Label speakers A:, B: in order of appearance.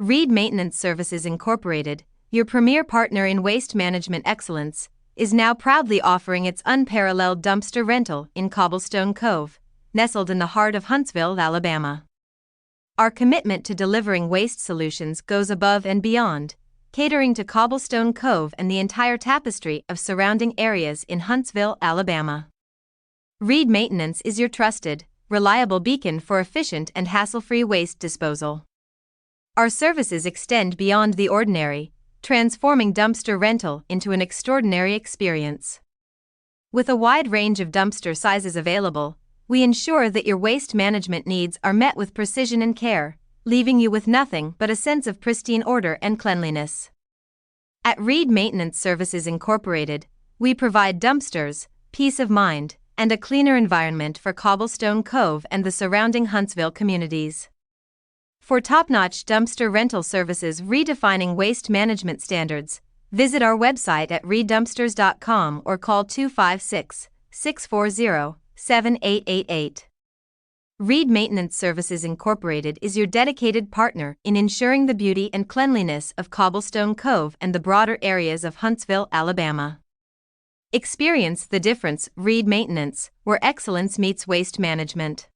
A: Reed Maintenance Services Incorporated, your premier partner in waste management excellence, is now proudly offering its unparalleled dumpster rental in Cobblestone Cove, nestled in the heart of Huntsville, Alabama. Our commitment to delivering waste solutions goes above and beyond, catering to Cobblestone Cove and the entire tapestry of surrounding areas in Huntsville, Alabama. Reed Maintenance is your trusted, reliable beacon for efficient and hassle-free waste disposal. Our services extend beyond the ordinary, transforming dumpster rental into an extraordinary experience. With a wide range of dumpster sizes available, we ensure that your waste management needs are met with precision and care, leaving you with nothing but a sense of pristine order and cleanliness. At Reed Maintenance Services Incorporated, we provide dumpsters, peace of mind, and a cleaner environment for Cobblestone Cove and the surrounding Huntsville communities. For top-notch dumpster rental services redefining waste management standards, visit our website at reeddumpsters.com or call 256-640-7888. Reed Maintenance Services Incorporated is your dedicated partner in ensuring the beauty and cleanliness of Cobblestone Cove and the broader areas of Huntsville, Alabama. Experience the difference. Reed Maintenance, where excellence meets waste management.